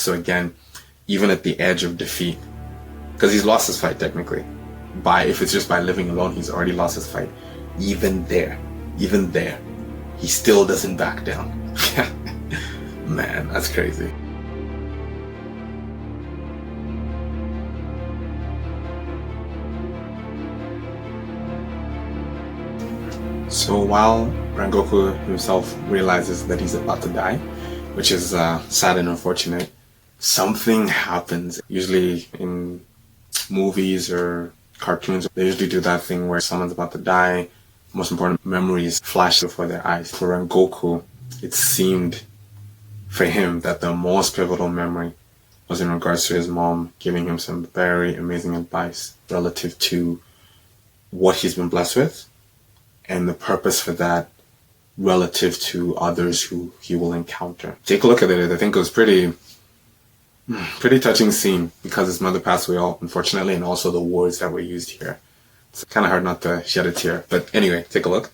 So again, even at the edge of defeat, because he's lost his fight technically. If it's just by living alone, he's already lost his fight. Even there, he still doesn't back down. Man, that's crazy. So while Rengoku himself realizes that he's about to die, which is sad and unfortunate, something happens. Usually in movies or cartoons, they usually do that thing where someone's about to die, most important memories flash before their eyes. For Rengoku, it seemed for him that the most pivotal memory was in regards to his mom giving him some very amazing advice relative to what he's been blessed with and the purpose for that relative to others who he will encounter. Take a look at it. I think it was pretty touching scene because his mother passed away, unfortunately, and also the words that were used here. It's kind of hard not to shed a tear. But anyway, take a look.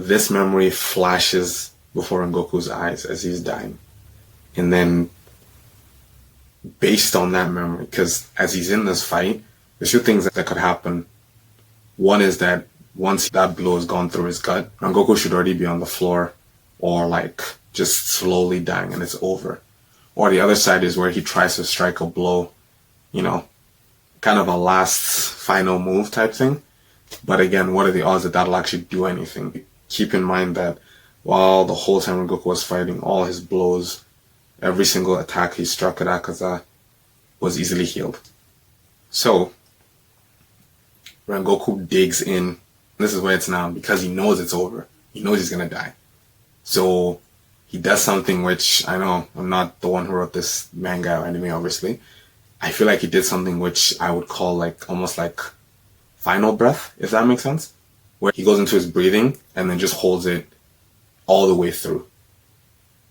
This memory flashes before Rengoku's eyes as he's dying. And then, based on that memory, because as he's in this fight, there's two things that could happen. One is that once that blow has gone through his gut, Rengoku should already be on the floor or like just slowly dying and it's over. Or the other side is where he tries to strike a blow, you know, kind of a last final move type thing. But again, what are the odds that that'll actually do anything? Keep in mind that while the whole time Rengoku was fighting, all his blows, every single attack he struck at Akaza was easily healed. So, Rengoku digs in. This is where it's now, because he knows it's over. He knows he's going to die. So, he does something which, I know, I'm not the one who wrote this manga or anime, obviously. I feel like he did something which I would call like, almost like final breath, if that makes sense. Where he goes into his breathing and then just holds it all the way through.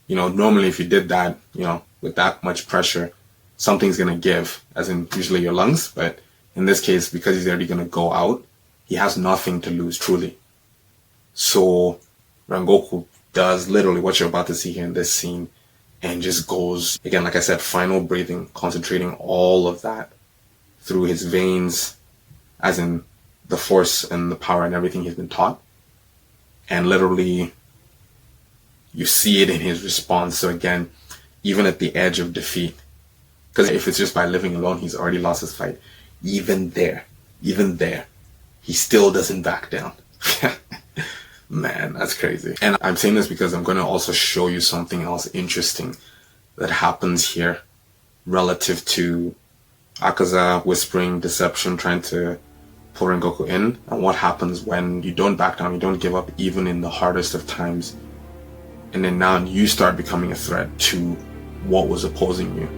You know, normally if you did that, you know, with that much pressure, something's going to give, as in usually your lungs. But in this case, because he's already going to go out, he has nothing to lose, truly. So Rengoku does literally what you're about to see here in this scene and just goes, again, like I said, final breathing, concentrating all of that through his veins, as in the force and the power and everything he's been taught. And literally, you see it in his response. So again, even at the edge of defeat, because if it's just by living alone, he's already lost his fight. Even there, he still doesn't back down. Man, that's crazy. And I'm saying this because I'm going to also show you something else interesting that happens here relative to Akaza whispering, deception, trying to pull Rengoku in, and what happens when you don't back down, you don't give up even in the hardest of times, and then now you start becoming a threat to what was opposing you,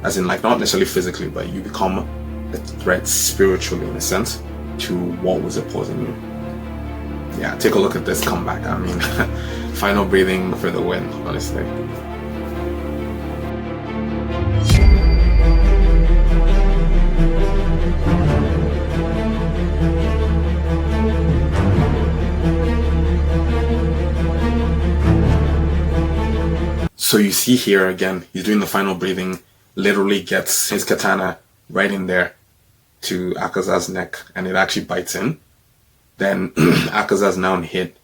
as in like not necessarily physically, but you become a threat spiritually in a sense to what was opposing you. Yeah, take a look at this comeback. I mean, final breathing for the win, honestly. So you see here again, he's doing the final breathing literally gets his katana right in there to Akaza's neck, and it actually bites in. Then Akaza's now hit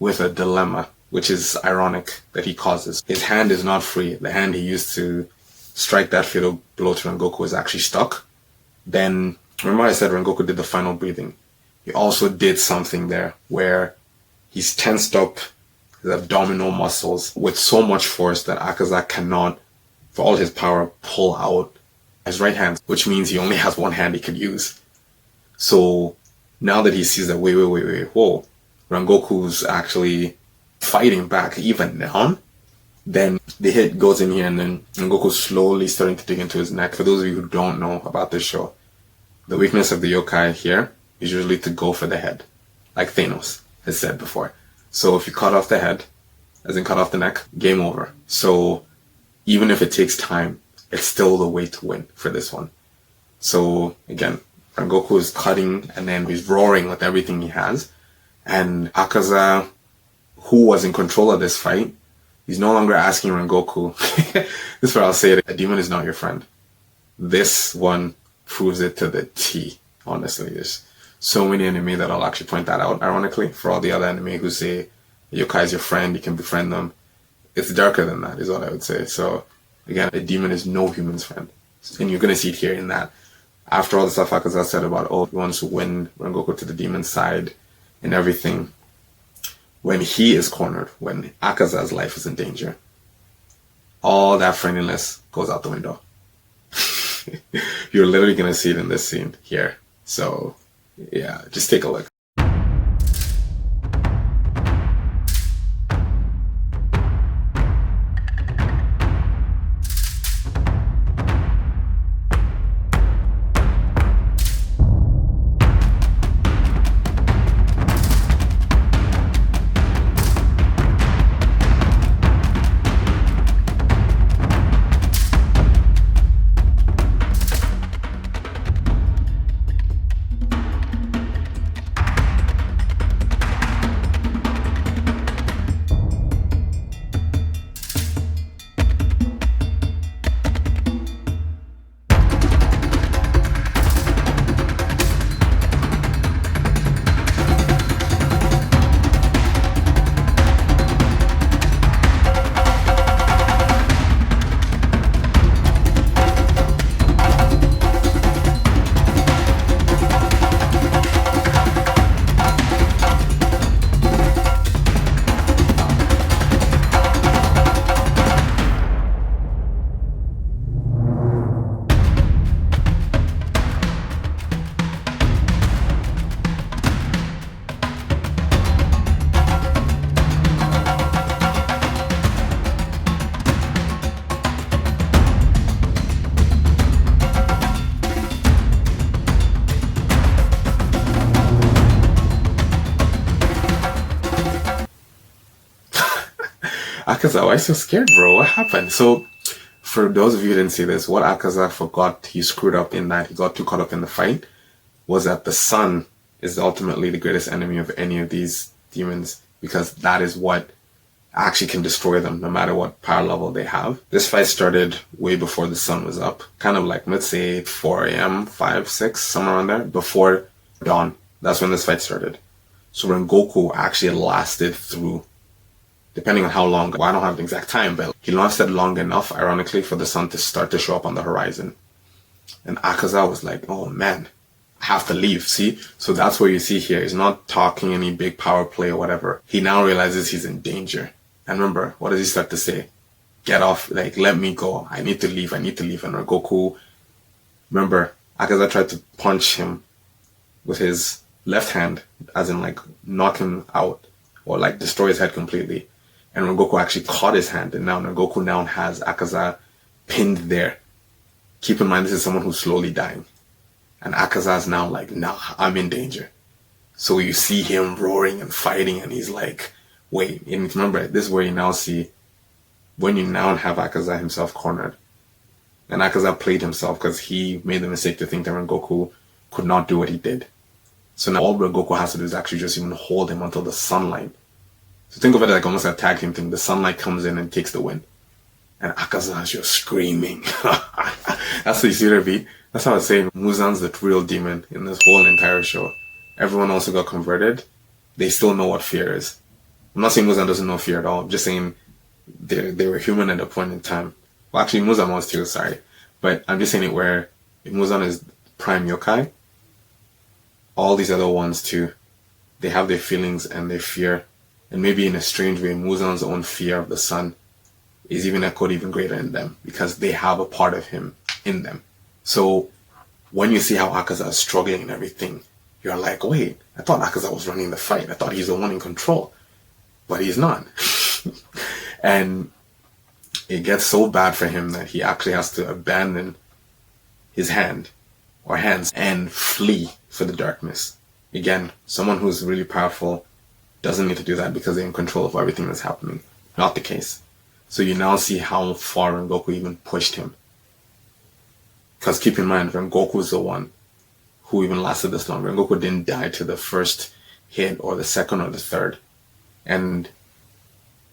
with a dilemma, which is ironic that he causes. His hand is not free. The hand he used to strike that fatal blow to Rengoku is actually stuck. Then, remember I said Rengoku did the final breathing. He also did something there where he's tensed up his abdominal muscles with so much force that Akaza cannot, for all his power, pull out his right hand, which means he only has one hand he could use. So now that he sees that, wait, whoa, Rengoku's actually fighting back even down, then the hit goes in here and then Rengoku's slowly starting to dig into his neck. For those of you who don't know about this show, the weakness of the yokai here is usually to go for the head, like Thanos has said before. So if you cut off the head, as in cut off the neck, game over. So even if it takes time, it's still the way to win for this one. So again, Rengoku is cutting and then he's roaring with everything he has. And Akaza, who was in control of this fight, he's no longer asking Rengoku. This is where I'll say it. A demon is not your friend. This one proves it to the T, honestly. There's so many anime that I'll actually point that out, ironically, for all the other anime who say yokai is your friend, you can befriend them. It's darker than that, is what I would say. So, again, a demon is no human's friend. And you're going to see it here in that. After all the stuff Akaza said about, oh, he wants to win Rengoku to the demon's side and everything, when he is cornered, when Akaza's life is in danger, all that friendliness goes out the window. You're literally going to see it in this scene here. So, yeah, just take a look. Akaza, why are you so scared, bro? What happened? So, for those of you who didn't see this, what Akaza forgot, he screwed up in that he got too caught up in the fight, was that the sun is ultimately the greatest enemy of any of these demons, because that is what actually can destroy them, no matter what power level they have. This fight started way before the sun was up, kind of like, let's say, 4 a.m., 5, 6, somewhere around there, before dawn. That's when this fight started. So Rengoku actually lasted through, depending on how long, well, I don't have the exact time, but he lasted long enough, ironically, for the sun to start to show up on the horizon. And Akaza was like, oh man, I have to leave, see? So that's what you see here. He's not talking any big power play or whatever. He now realizes he's in danger. And remember, what does he start to say? Get off, like, let me go. I need to leave, I need to leave. And Rengoku, remember, Akaza tried to punch him with his left hand, as in like knock him out or like destroy his head completely. And Rengoku actually caught his hand, and now Rengoku now has Akaza pinned there. Keep in mind, this is someone who's slowly dying. And Akaza is now like, nah, I'm in danger. So you see him roaring and fighting, and he's like, wait. And remember, this is where you now see, when you now have Akaza himself cornered. And Akaza played himself because he made the mistake to think that Rengoku could not do what he did. So now all Rengoku has to do is actually just even hold him until the sunlight. So think of it like almost a tag team thing. The sunlight comes in and takes the win. and Akaza is just screaming. That's the Zero beat. That's how I was saying Muzan's the real demon in this whole entire show. Everyone else who got converted, they still know what fear is. I'm not saying Muzan doesn't know fear at all. I'm just saying they were human at a point in time. Well, actually, Muzan was too, sorry. But I'm just saying it where if Muzan is prime yokai, all these other ones too, they have their feelings and their fear. And maybe in a strange way, Muzan's own fear of the sun is even echoed even greater in them because they have a part of him in them. So when you see how Akaza is struggling and everything, you're like, wait, I thought Akaza was running the fight. I thought he's the one in control. But he's not. And it gets so bad for him that he actually has to abandon his hand or hands and flee for the darkness. Again, someone who's really powerful doesn't need to do that because they're in control of everything that's happening. Not the case. So you now see how far Rengoku even pushed him. Because keep in mind, Rengoku is the one who even lasted this long. Rengoku didn't die to the first hit or the second or the third. And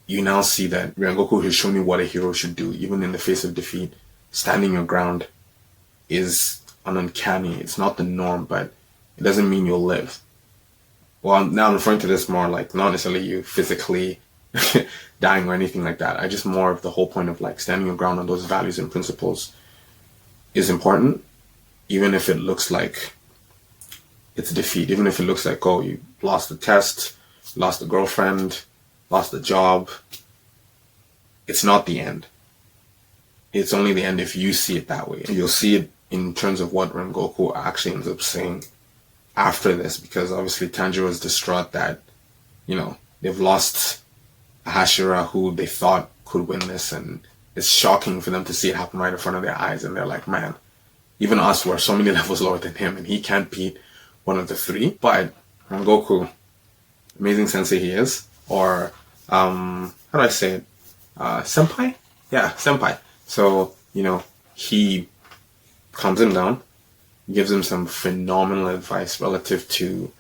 you now see that Rengoku has shown you what a hero should do, even in the face of defeat. Standing your ground is an uncanny. It's not the norm, but it doesn't mean you'll live. Well, now I'm referring to this more like not necessarily you physically dying or anything like that. I just more of the whole point of like standing your ground on those values and principles is important, even if it looks like it's defeat, even if it looks like, oh, you lost the test, lost the girlfriend, lost the job. It's not the end. It's only the end if you see it that way. You'll see it in terms of what Rengoku actually ends up saying after this, because obviously Tanjiro is distraught that, you know, they've lost a Hashira who they thought could win this, and it's shocking for them to see it happen right in front of their eyes, and they're like, man, even us were so many levels lower than him, and he can't beat one of the three. But Rengoku, amazing sensei he is, or how do I say it? Senpai? Yeah, senpai. So, you know, he calms him down, gives him some phenomenal advice relative to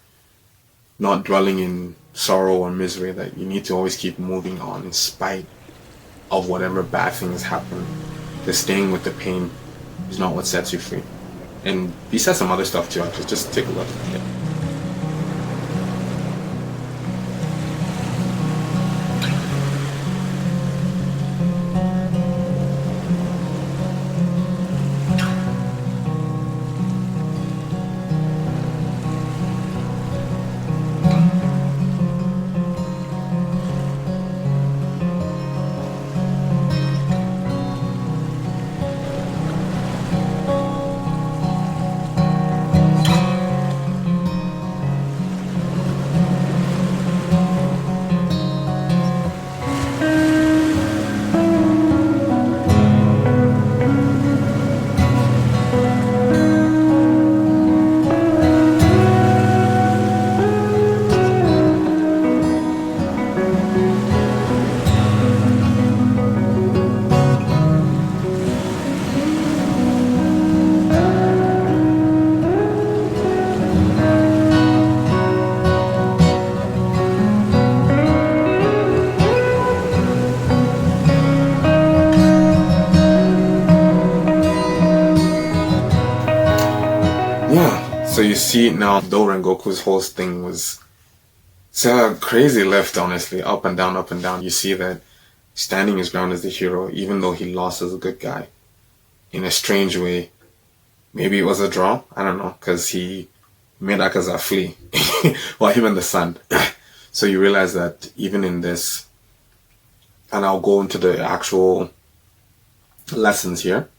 not dwelling in sorrow or misery, that you need to always keep moving on in spite of whatever bad things happen. The staying with the pain is not what sets you free. And he says some other stuff too, actually. Just take a look at it. So you see now, though Rengoku's whole thing was, it's a crazy lift, honestly, up and down, up and down. You see that standing his ground as the hero, even though he lost as a good guy, in a strange way. Maybe it was a draw, I don't know, because he made Akaza flee. Well, him and the sun. So you realize that even in this, and I'll go into the actual lessons here,